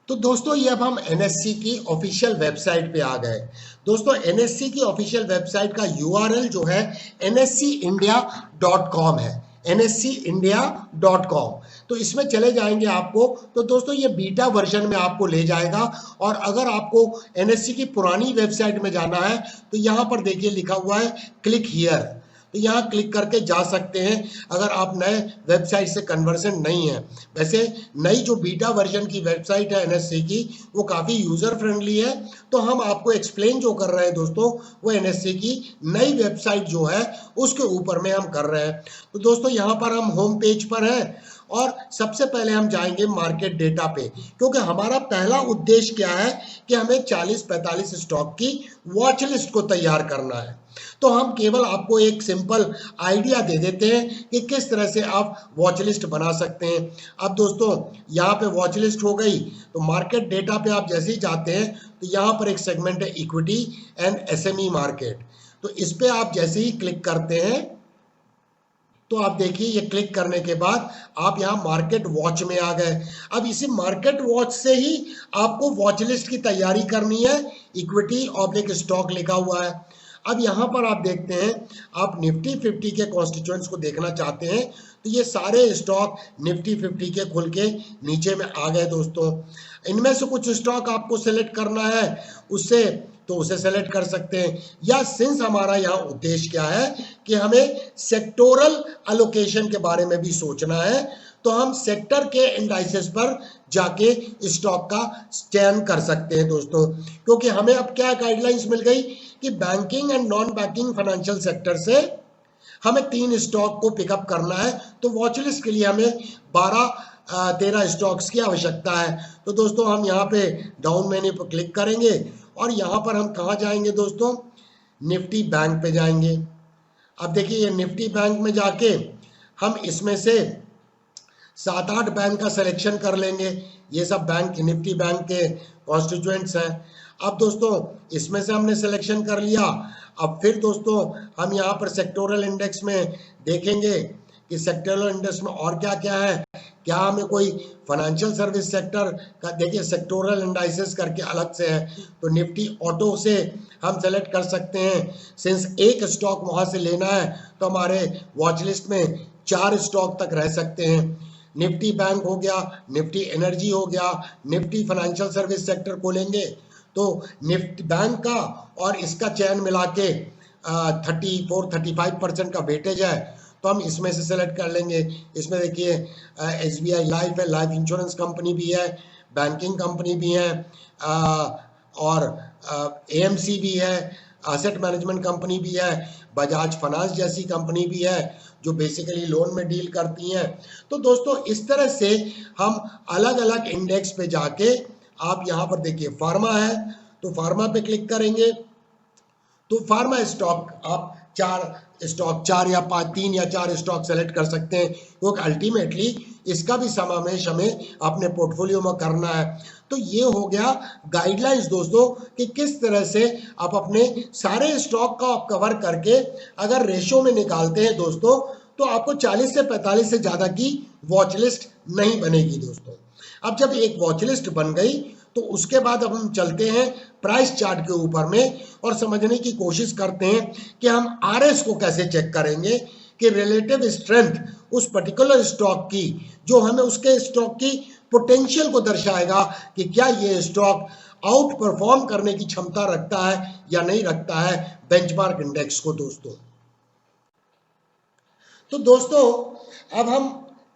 तो दोस्तों ये अब हम NSE की ऑफिशियल वेबसाइट पे आ गए। दोस्तों NSE की ऑफिशियल वेबसाइट का URL जो है nseindia.com है, nseindia.com। तो इसमें चले जाएंगे आपको, तो दोस्तों ये बीटा वर्जन में आपको ले जाएगा। और अगर आपको NSE की पुरानी वेबसाइट में जाना है तो यहाँ पर देखिए लिखा हुआ है क्लिक हियर, तो यहाँ क्लिक करके जा सकते हैं अगर आप नए वेबसाइट से कन्वर्जन नहीं है। वैसे नई जो बीटा वर्जन की वेबसाइट है NSE की वो काफ़ी यूज़र फ्रेंडली है, तो हम आपको एक्सप्लेन जो कर रहे हैं दोस्तों वो NSE की नई वेबसाइट जो है उसके ऊपर में हम कर रहे हैं। तो दोस्तों यहाँ पर हम होम पेज पर हैं और सबसे पहले हम जाएंगे मार्केट डेटा पे, क्योंकि हमारा पहला उद्देश्य क्या है कि हमें 40-45 स्टॉक की वॉच लिस्ट को तैयार करना है। तो हम केवल आपको एक सिंपल आइडिया दे देते हैं कि किस तरह से आप वॉच लिस्ट बना सकते हैं। अब दोस्तों यहाँ पे वॉच लिस्ट हो गई, तो मार्केट डेटा पे आप जैसे ही जाते हैं तो यहाँ पर एक सेगमेंट है इक्विटी एंड SME मार्केट। तो इस पे आप जैसे ही क्लिक करते हैं तो आप देखिए ये क्लिक करने के बाद आप यहाँ मार्केट वॉच में आ गए। अब इसी मार्केट वॉच से ही आपको वॉच लिस्ट की तैयारी करनी है। इक्विटी ऑब्लिक स्टॉक लिखा हुआ है। अब यहाँ पर आप देखते हैं, आप निफ्टी 50 के कॉन्स्टिट्यूएंट्स को देखना चाहते हैं तो ये सारे स्टॉक निफ्टी 50 के खुल के नीचे में आ गए दोस्तों। इनमें से कुछ स्टॉक आपको सेलेक्ट करना है उससे, तो उसे सेलेक्ट कर सकते हैं, या सिंस हमारा यहाँ उद्देश्य क्या है कि हमें सेक्टोरल एलोकेशन के बारे में भी सोचना है, तो हम सेक्टर के इंडाइसेस पर जाके स्टॉक का चयन कर सकते हैं दोस्तों। क्योंकि हमें अब क्या गाइडलाइंस मिल गई कि banking and non banking financial sector से हमें 3 स्टॉक को पिकअप करना है, तो वॉच लिस्ट के लिए हमें 12-13 स्टॉक्स की आवश्यकता है। तो दोस्तों हम यहाँ पे डाउन मेन्यू पर क्लिक करेंगे और यहाँ पर हम कहाँ जाएंगे दोस्तों, निफ्टी बैंक पे जाएंगे। अब देखिए ये निफ्टी बैंक में जाके हम इसमें से 7-8 बैंक का सिलेक्शन कर लेंगे। ये सब बैंक निफ्टी बैंक के कॉन्स्टिट्यूएंट्स हैं। अब दोस्तों इसमें से हमने सिलेक्शन कर लिया। अब फिर दोस्तों हम यहाँ पर सेक्टोरल इंडेक्स में देखेंगे कि सेक्टोरल इंडेक्स में और क्या क्या है, क्या हमें कोई फाइनेंशियल सर्विस सेक्टर का, देखिए सेक्टोरल इंडाइसेस करके अलग से है, तो निफ्टी ऑटो से हम सेलेक्ट कर सकते हैं। सिंस एक स्टॉक वहाँ से लेना है तो हमारे वॉच लिस्ट में 4 स्टॉक तक रह सकते हैं। निफ्टी बैंक हो गया, निफ्टी एनर्जी हो गया, निफ्टी फाइनेंशियल सर्विस सेक्टर खोलेंगे तो निफ्टी बैंक का और इसका चयन मिला के 34-35% का वेटेज है, तो हम इसमें से सेलेक्ट कर लेंगे। इसमें देखिए SBI लाइफ है, लाइफ इंश्योरेंस कंपनी भी है, बैंकिंग कंपनी भी है, और AMC भी है, एसेट मैनेजमेंट कंपनी भी है, बजाज फाइनेंस जैसी कंपनी भी है जो बेसिकली लोन में डील करती हैं। तो दोस्तों इस तरह से हम अलग अलग इंडेक्स पे जाके, आप यहाँ पर देखिए फार्मा है तो फार्मा पे क्लिक करेंगे तो फार्मा स्टॉक आप 4 या 5, 3 या 4 स्टॉक सेलेक्ट कर सकते हैं, क्योंकि अल्टीमेटली इसका भी समावेश हमें अपने पोर्टफोलियो में करना है। तो ये हो गया गाइडलाइंस दोस्तों कि किस तरह से आप अपने सारे स्टॉक का आप कवर करके अगर रेशो में निकालते हैं दोस्तों तो आपको 40 से 45 से ज़्यादा की वॉच लिस्ट नहीं बनेगी दोस्तों। अब जब एक वॉच लिस्ट बन गई तो उसके बाद अब हम चलते हैं प्राइस चार्ट के ऊपर में और समझने की कोशिश करते हैं कि हम RS को कैसे चेक करेंगे कि रिलेटिव स्ट्रेंथ उस पर्टिकुलर स्टॉक की, जो हमें उसके स्टॉक की पोटेंशियल को दर्शाएगा कि क्या ये स्टॉक आउट परफॉर्म करने की क्षमता रखता है या नहीं रखता है बेंचमार्क इंडेक्स को दोस्तों। तो दोस्तों अब हम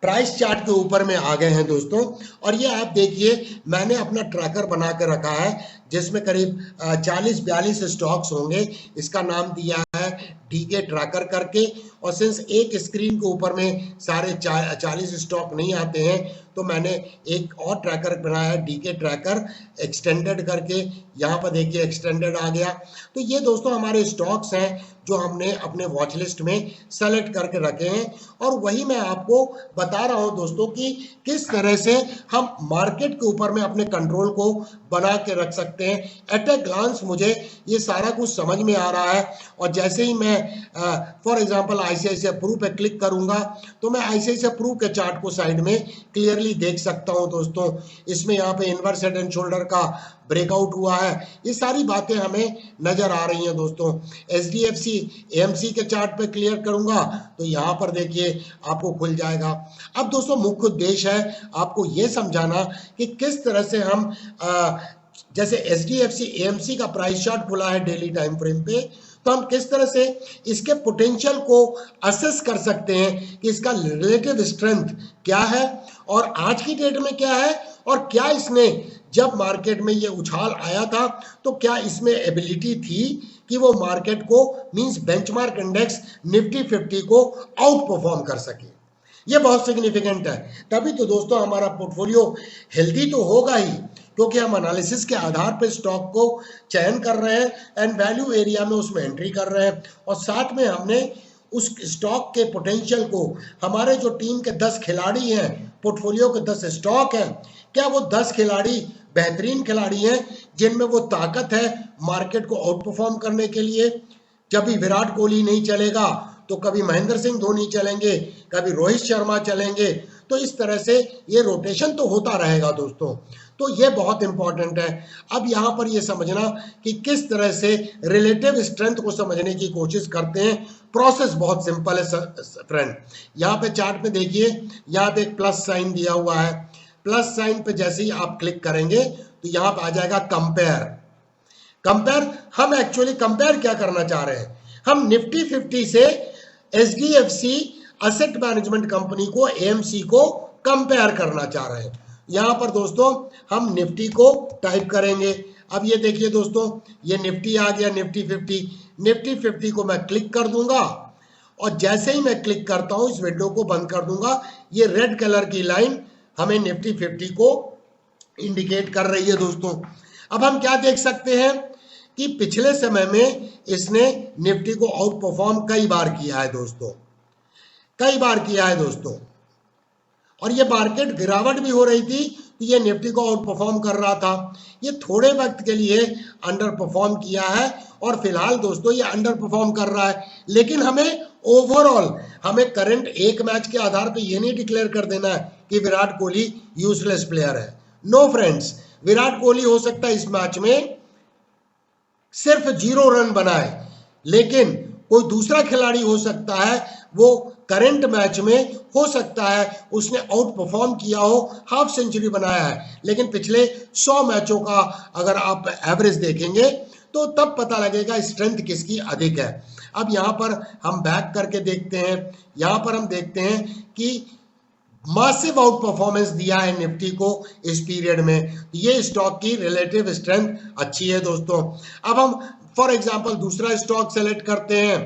प्राइस चार्ट के ऊपर में आ गए हैं दोस्तों, और ये आप देखिए मैंने अपना ट्रैकर बना कर रखा है जिसमें करीब 40-42 स्टॉक्स होंगे। इसका नाम दिया है डीके ट्रैकर करके, और सिंस एक स्क्रीन के ऊपर में सारे 40 स्टॉक नहीं आते हैं तो मैंने एक और ट्रैकर बनाया है डीके ट्रैकर एक्सटेंडेड करके। यहाँ पर देखिए एक्सटेंडेड आ गया। तो ये दोस्तों हमारे स्टॉक्स हैं जो हमने अपने वॉच लिस्ट में सेलेक्ट करके रखे हैं, और वही मैं आपको बता रहा हूं दोस्तों कि किस तरह से हम मार्केट के ऊपर में अपने कंट्रोल को बना के रख सकते हैं। एट ए ग्लांस मुझे ये सारा कुछ समझ में आ रहा है, और जैसे ही मैं फॉर एग्जांपल आईसीआईसीआई प्रू पे क्लिक करूंगा तो मैं आईसीआईसीआई प्रू के चार्ट को साइड में क्लियरली देख सकता हूं दोस्तों। इसमें यहाँ पे इनवर्स हेड एंड शोल्डर का ब्रेकआउट हुआ है, ये सारी बातें हमें नजर आ रही हैं दोस्तों। एचडीएफसी एएमसी के चार्ट पे क्लियर करूंगा तो यहाँ पर देखिए आपको खुल जाएगा। अब दोस्तों मुख्य उद्देश्य है आपको ये समझाना कि किस तरह से हम जैसे एचडीएफसी एएमसी का प्राइस चार्ट खुला है डेली टाइम फ्रेम पे, तो हम किस तरह से इसके पोटेंशियल को असेस कर सकते हैं कि इसका रिलेटिव स्ट्रेंथ क्या है और आज की डेट में क्या है, और क्या इसने जब मार्केट में ये उछाल आया था तो क्या इसमें एबिलिटी थी कि वो मार्केट को मींस बेंचमार्क इंडेक्स निफ्टी 50 को आउट परफॉर्म कर सके। ये बहुत सिग्निफिकेंट है। तभी तो दोस्तों हमारा पोर्टफोलियो हेल्दी तो होगा ही, क्योंकि हम एनालिसिस के आधार पर स्टॉक को चयन कर रहे हैं एंड वैल्यू एरिया में उसमें एंट्री कर रहे हैं, और साथ में हमने उस स्टॉक के पोटेंशियल को, हमारे जो टीम के 10 खिलाड़ी हैं, पोर्टफोलियो के 10 स्टॉक हैं, क्या वो 10 खिलाड़ी बेहतरीन खिलाड़ी हैं जिनमें वो ताकत है मार्केट को आउट परफॉर्म करने के लिए। कभी विराट कोहली नहीं चलेगा तो कभी महेंद्र सिंह धोनी चलेंगे, कभी रोहित शर्मा चलेंगे, तो इस तरह से ये रोटेशन तो होता रहेगा दोस्तों। तो ये बहुत इंपॉर्टेंट है। अब यहाँ पर ये समझना कि किस तरह से रिलेटिव स्ट्रेंथ को समझने की कोशिश करते हैं। प्रोसेस बहुत सिंपल है फ्रेंड। यहाँ पे चार्ट पे देखिए, यहाँ पे एक प्लस साइन दिया हुआ है। प्लस साइन पे जैसे ही आप क्लिक करेंगे तो यहाँ पे आ जाएगा कंपेयर। कंपेयर, हम एक्चुअली कंपेयर क्या करना चाह रहे हैं, हम निफ्टी 50 से एचडीएफसी एसेट मैनेजमेंट कंपनी को, एएमसी को कंपेयर करना चाह रहे हैं। यहाँ पर दोस्तों हम निफ्टी को टाइप करेंगे। अब ये देखिए दोस्तों, ये निफ्टी आ गया, निफ्टी 50। निफ्टी 50 को मैं क्लिक कर दूंगा, और जैसे ही मैं क्लिक करता हूं इस विंडो को बंद कर दूंगा। ये रेड कलर की लाइन हमें निफ्टी 50 को इंडिकेट कर रही है दोस्तों। अब हम क्या देख सकते हैं कि पिछले समय में इसने निफ्टी को आउट परफॉर्म कई बार किया है दोस्तों, कई बार किया है दोस्तों। और ये मार्केट गिरावट भी हो रही थी तो ये निफ्टी को आउट परफॉर्म कर रहा था। ये थोड़े वक्त के लिए अंडर परफॉर्म किया है, और फिलहाल दोस्तों ये अंडर परफॉर्म कर रहा है। लेकिन हमें ओवरऑल, हमें करंट एक मैच के आधार पे ये नहीं डिक्लेयर कर देना है कि विराट कोहली यूजलेस प्लेयर है। नो फ्रेंड्स, विराट कोहली हो सकता है इस मैच में सिर्फ 0 रन बनाए, लेकिन कोई दूसरा खिलाड़ी हो सकता है, वो करंट मैच में हो सकता है उसने आउट परफॉर्म किया हो, हाफ सेंचुरी बनाया है, लेकिन पिछले 100 मैचों का अगर आप एवरेज देखेंगे तो तब पता लगेगा स्ट्रेंथ किसकी अधिक है। अब यहाँ पर हम बैक करके देखते हैं, यहाँ पर हम देखते हैं कि मासिव आउट परफॉर्मेंस दिया है निफ्टी को इस पीरियड में। ये स्टॉक की रिलेटिव स्ट्रेंथ अच्छी है दोस्तों। अब हम फॉर एग्जांपल दूसरा स्टॉक सेलेक्ट करते हैं।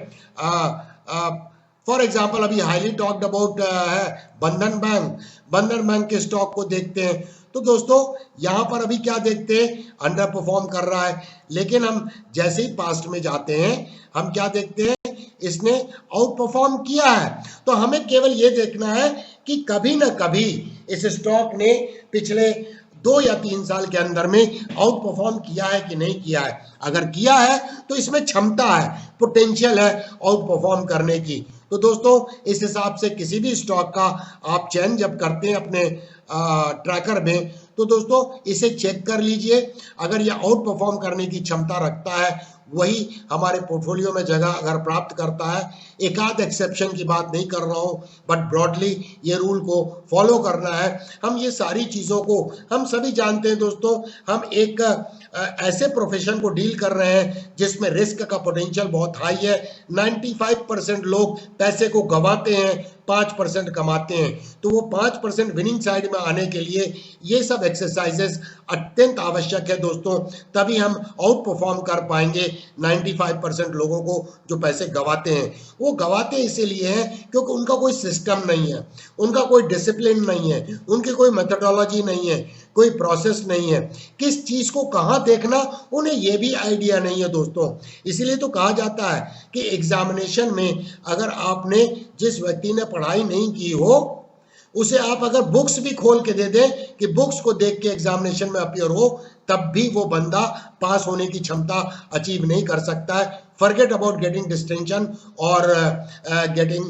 फॉर एग्जांपल अभी हाईली टॉक्ड अबाउट है बंधन बैंक। बंधन बैंक के स्टॉक को देखते हैं तो दोस्तों यहाँ पर अभी क्या देखते हैं, अंडर परफॉर्म कर रहा है। लेकिन हम जैसे ही पास्ट में जाते हैं हम क्या देखते हैं, इसने आउट परफॉर्म किया है। तो हमें केवल ये देखना है कि कभी ना कभी इस स्टॉक ने पिछले 2 या 3 साल के अंदर में आउट परफॉर्म किया है कि नहीं किया है। अगर किया है तो इसमें क्षमता है, पोटेंशियल है आउट परफॉर्म करने की। तो दोस्तों इस हिसाब से किसी भी स्टॉक का आप चयन जब करते हैं अपने ट्रैकर में, तो दोस्तों इसे चेक कर लीजिए। अगर ये आउट परफॉर्म करने की क्षमता रखता है, वही हमारे पोर्टफोलियो में जगह अगर प्राप्त करता है, एक आध एक्सेप्शन की बात नहीं कर रहा हूं, बट ब्रॉडली ये रूल को फॉलो करना है। हम ये सारी चीज़ों को हम सभी जानते हैं दोस्तों। हम एक ऐसे प्रोफेशन को डील कर रहे हैं जिसमें रिस्क का पोटेंशियल बहुत हाई है। 95% लोग पैसे को गंवाते हैं, 5% कमाते हैं। तो वो 5% विनिंग साइड में आने के लिए ये सब एक्सरसाइजेस अत्यंत आवश्यक है दोस्तों, तभी हम आउट परफॉर्म कर पाएंगे 95% लोगों को जो पैसे गंवाते हैं। वो गंवाते इसीलिए हैं क्योंकि उनका कोई सिस्टम नहीं है, उनका कोई डिसिप्लिन नहीं है, उनकी कोई मेथोडोलॉजी नहीं है, कोई प्रोसेस नहीं है, किस चीज को कहाँ देखना उन्हें ये भी आइडिया नहीं है दोस्तों। इसीलिए तो कहा जाता है कि एग्जामिनेशन में अगर आपने जिस व्यक्ति ने पढ़ाई नहीं की हो, उसे आप अगर बुक्स भी खोल के दे दें कि बुक्स को देख के एग्जामिनेशन में अपीयर हो, तब भी वो बंदा पास होने की क्षमता अचीव नहीं कर सकता है। फॉरगेट अबाउट गेटिंग डिस्टिंक्शन और getting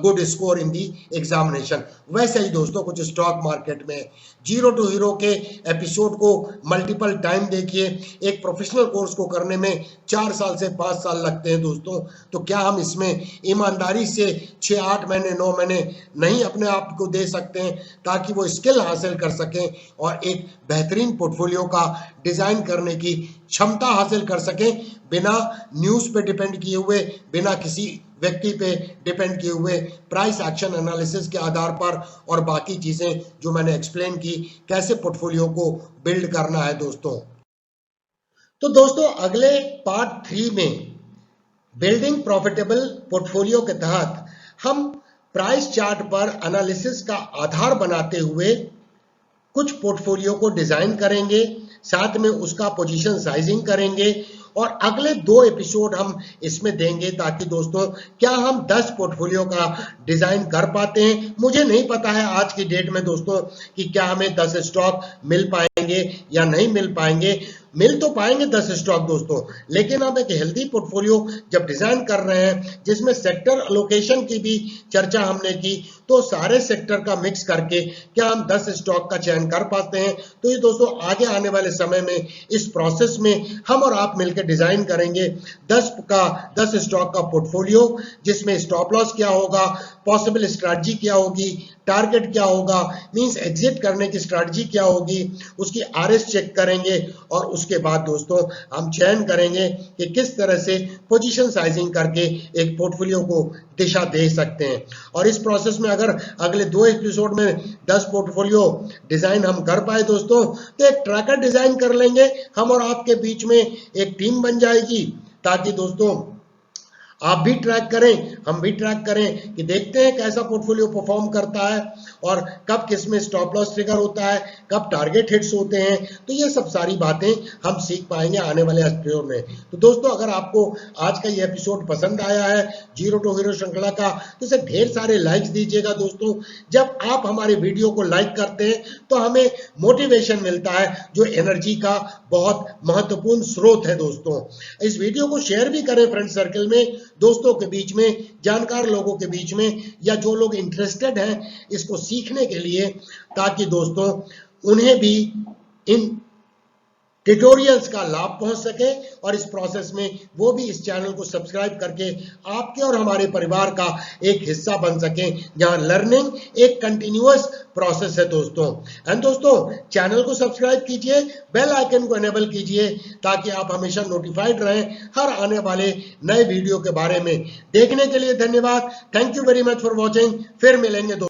good score in the examination. वैसे ही दोस्तों कुछ स्टॉक मार्केट में जीरो टू हीरो के एपिसोड को मल्टीपल टाइम देखिए। एक प्रोफेशनल कोर्स को करने में 4 साल से 5 साल लगते हैं दोस्तों, तो क्या हम इसमें ईमानदारी से 6-8 महीने 9 महीने नहीं अपने आप को दे सकते हैं ताकि वो स्किल हासिल कर सकें और एक बेहतरीन पोर्टफोलियो का डिजाइन करने की क्षमता हासिल कर सकें, बिना न्यूज पे डिपेंड किए हुए, बिना किसी व्यक्ति पे डिपेंड किए हुए, प्राइस एक्शन एनालिसिस के आधार पर और बाकी चीजें जो मैंने एक्सप्लेन की, कैसे पोर्टफोलियो को बिल्ड करना है दोस्तों। तो दोस्तों अगले पार्ट 3 में बिल्डिंग प्रॉफिटेबल पोर्टफोलियो के तहत हम प्राइस चार्ट पर एनालिसिस का आधार बनाते हुए कुछ पोर्टफोलियो को डिजाइन करेंगे, साथ में उसका पोजीशन साइजिंग करेंगे और अगले 2 एपिसोड हम इसमें देंगे ताकि दोस्तों क्या हम 10 पोर्टफोलियो का डिजाइन कर पाते हैं। मुझे नहीं पता है आज की डेट में दोस्तों कि क्या हमें 10 स्टॉक मिल पाएंगे या नहीं मिल पाएंगे। मिल तो पाएंगे 10 स्टॉक दोस्तों, लेकिन हम एक हेल्दी पोर्टफोलियो जब डिजाइन कर रहे हैं जिसमें सेक्टर एलोकेशन की भी चर्चा हमने की, तो सारे सेक्टर का मिक्स करके क्या हम 10 स्टॉक का चयन कर पाते हैं। तो ये दोस्तों आगे आने वाले समय में इस प्रोसेस में हम और आप मिलकर डिजाइन करेंगे 10 स्टॉक का पोर्टफोलियो, जिसमें स्टॉप लॉस क्या होगा, पॉसिबल स्ट्रैटेजी क्या होगी, टारगेट क्या होगा, मींस एग्जिट करने की स्ट्रैटेजी क्या होगी, उसकी आरएस चेक करेंगे और उसके बाद दोस्तों हम चयन करेंगे कि किस तरह से पोजीशन साइजिंग करके एक पोर्टफोलियो को दिशा दे सकते हैं। और इस प्रोसेस में अगर अगले 2 एपिसोड में 10 पोर्टफोलियो डिजाइन हम कर पाए दोस्तों, तो एक ट्रैकर डिजाइन कर लेंगे, हम और आपके बीच में एक टीम बन जाएगी ताकि दोस्तों आप भी ट्रैक करें, हम भी ट्रैक करें कि देखते हैं कैसा पोर्टफोलियो परफॉर्म करता है और कब किस में स्टॉप लॉस ट्रिगर होता है, कब टारगेट हिट्स होते हैं। तो ये सब सारी बातें हम सीख पाएंगे आने वाले एपिसोड में। तो दोस्तों अगर आपको आज का ये एपिसोड पसंद आया है जीरो टू हीरो श्रृंखला का, तो इसे ढेर सारे लाइक्स दीजिएगा दोस्तों। जब आप हमारे वीडियो को लाइक करते हैं तो हमें मोटिवेशन मिलता है, जो एनर्जी का बहुत महत्वपूर्ण स्रोत है दोस्तों। इस वीडियो को शेयर भी करें फ्रेंड सर्कल में, दोस्तों के बीच में, जानकार लोगों के बीच में, या जो लोग इंटरेस्टेड हैं इसको सीखने के लिए, ताकि दोस्तों उन्हें भी इन ट्यूटोरियल्स का लाभ पहुंच सके और इस प्रोसेस में वो भी इस चैनल को सब्सक्राइब करके आपके और हमारे परिवार का एक हिस्सा बन सके, जहां लर्निंग एक कंटिन्यूअस प्रोसेस है दोस्तों। एंड दोस्तों चैनल को सब्सक्राइब कीजिए, बेल आइकन को एनेबल कीजिए ताकि आप हमेशा नोटिफाइड रहें हर आने वाले नए वीडियो के बारे में। देखने के लिए धन्यवाद। Thank you very much for watching. फिर मिलेंगे दोस्तों।